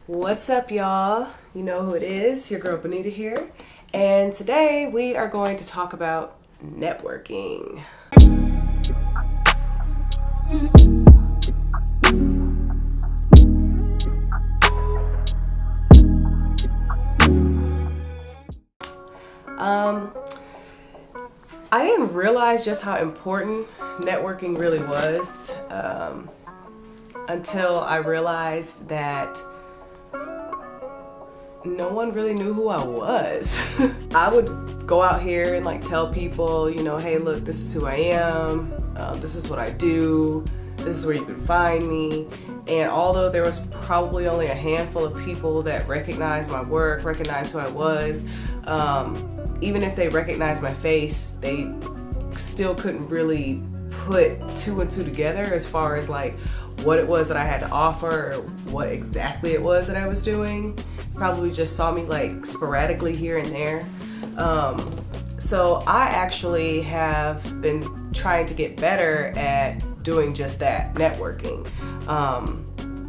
What's up, y'all? You know who it is, your girl Bonita here, and today we are going to talk about networking. I didn't realize just how important networking really was until I realized that no one really knew who I was. I would go out here and like tell people, you know, hey, look, this is who I am. This is what I do. This is where you can find me. And although there was probably only a handful of people that recognized my work, recognized who I was, even if they recognized my face, they still couldn't really put two and two together as far as like what it was that I had to offer or what exactly it was that I was doing. Probably just saw me like sporadically here and there. So I actually have been trying to get better at doing just that, networking.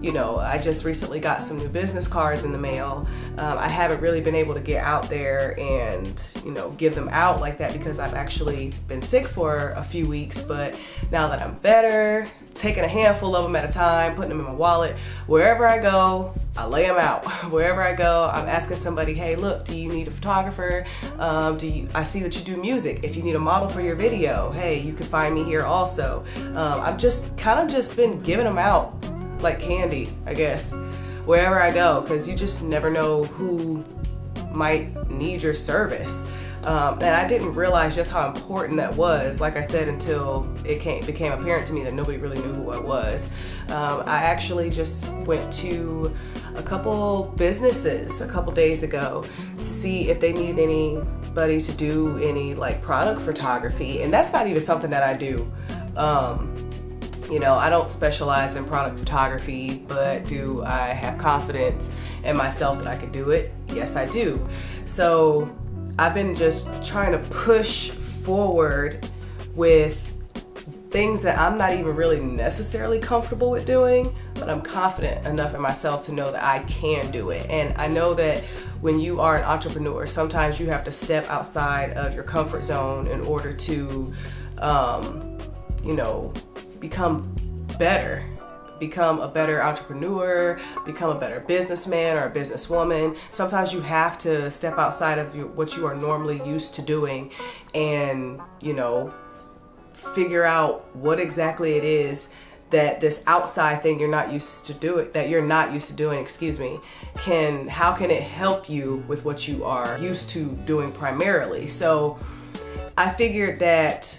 You know, I just recently got some new business cards in the mail. I haven't really been able to get out there and, you know, give them out like that because I've actually been sick for a few weeks. But now that I'm better, taking a handful of them at a time, putting them in my wallet, wherever I go, I lay them out. Wherever I go, I'm asking somebody, hey, look, do you need a photographer? I see that you do music. If you need a model for your video, hey, you can find me here also. I've just kind of just been giving them out like candy, I guess, wherever I go, because you just never know who might need your service. And I didn't realize just how important that was, like I said, until it became apparent to me that nobody really knew who I was. I actually just went to a couple businesses a couple days ago to see if they need anybody to do any like product photography, and that's not even something that I do. You know, I don't specialize in product photography, but do I have confidence in myself that I can do it? Yes, I do. So I've been just trying to push forward with things that I'm not even really necessarily comfortable with doing, but I'm confident enough in myself to know that I can do it. And I know that when you are an entrepreneur, sometimes you have to step outside of your comfort zone in order to, you know, become better, become a better entrepreneur, become a better businessman or a businesswoman. Sometimes you have to step outside of what you are normally used to doing and, you know, figure out what exactly it is that this outside thing you're not used to doing, how can it help you with what you are used to doing primarily. So I figured that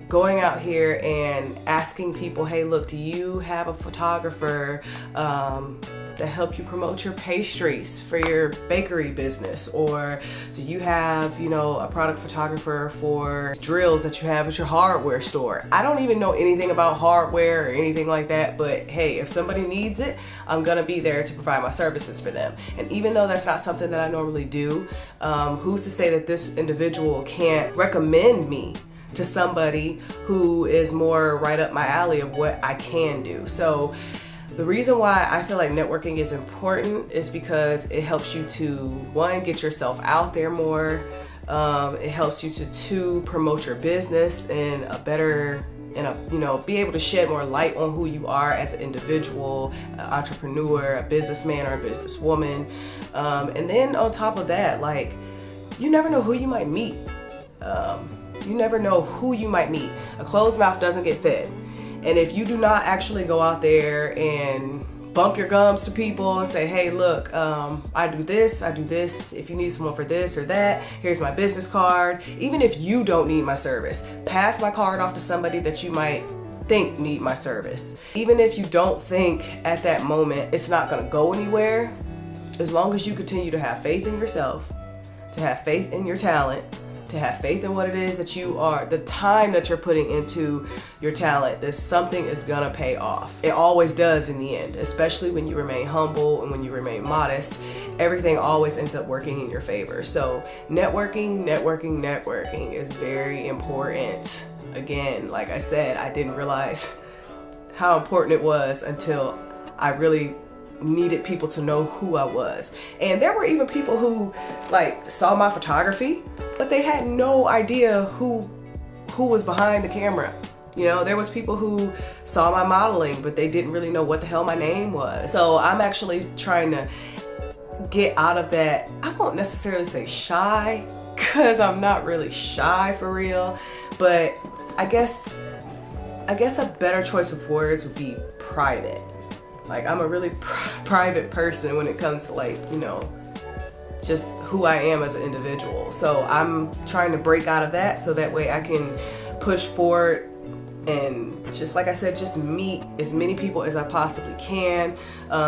going out here and asking people, hey, look, do you have a photographer that help you promote your pastries for your bakery business? Or do you have, you know, a product photographer for drills that you have at your hardware store? I don't even know anything about hardware or anything like that, but hey, if somebody needs it, I'm gonna be there to provide my services for them. And even though that's not something that I normally do, who's to say that this individual can't recommend me to somebody who is more right up my alley of what I can do. So the reason why I feel like networking is important is because it helps you to, one, get yourself out there more. It helps you to, two, promote your business in a better, you know, be able to shed more light on who you are as an individual, an entrepreneur, a businessman or a businesswoman. And then on top of that, like, you never know who you might meet. You never know who you might meet. A closed mouth doesn't get fed. And if you do not actually go out there and bump your gums to people and say, hey, look, I do this. If you need someone for this or that, here's my business card. Even if you don't need my service, pass my card off to somebody that you might think need my service. Even if you don't think at that moment it's not gonna go anywhere, as long as you continue to have faith in yourself, to have faith in your talent, to have faith in what it is that you are, the time that you're putting into your talent, that something is gonna pay off. It always does in the end, especially when you remain humble and when you remain modest. Everything always ends up working in your favor. So networking is very important. Again, like I said, I didn't realize how important it was until I really needed people to know who I was. And there were even people who like saw my photography, but they had no idea who was behind the camera. You know, there was people who saw my modeling, but they didn't really know what the hell my name was. So I'm actually trying to get out of that. I won't necessarily say shy, because I'm not really shy for real, but I guess a better choice of words would be private. Like, I'm a really private person when it comes to, like, you know, just who I am as an individual. So I'm trying to break out of that so that way I can push forward and, just like I said, just meet as many people as I possibly can.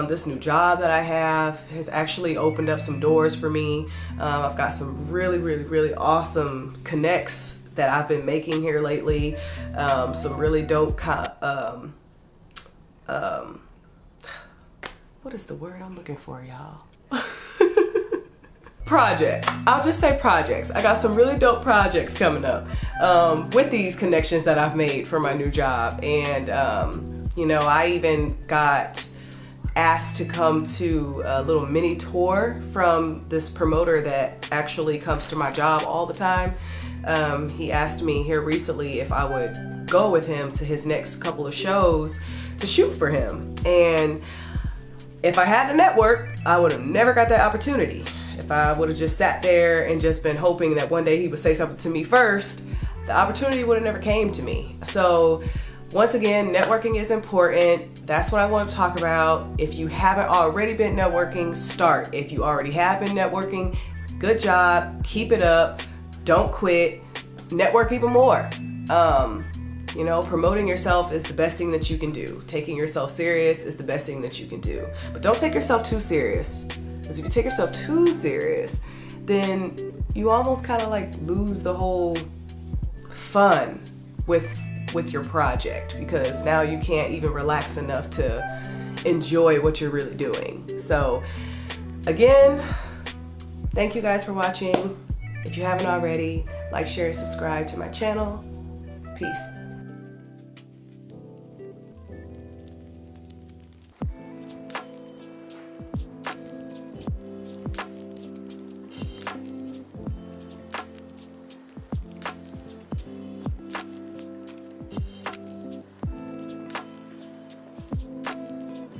This new job that I have has actually opened up some doors for me. I've got some really awesome connects that I've been making here lately. Some really dope what is the word I'm looking for, y'all? Projects. I'll just say projects. I got some really dope projects coming up with these connections that I've made for my new job. And, you know, I even got asked to come to a little mini tour from this promoter that actually comes to my job all the time. He asked me here recently if I would go with him to his next couple of shows to shoot for him. And if I had the network, I would have never got that opportunity. If I would have just sat there and just been hoping that one day he would say something to me first, the opportunity would have never came to me. So once again, networking is important. That's what I want to talk about. If you haven't already been networking, start. If you already have been networking, good job, keep it up, don't quit, network even more. You know, promoting yourself is the best thing that you can do. Taking yourself serious is the best thing that you can do. But don't take yourself too serious. Because if you take yourself too serious, then you almost kind of like lose the whole fun with your project, because now you can't even relax enough to enjoy what you're really doing. So again, thank you guys for watching. If you haven't already, like, share, and subscribe to my channel. Peace.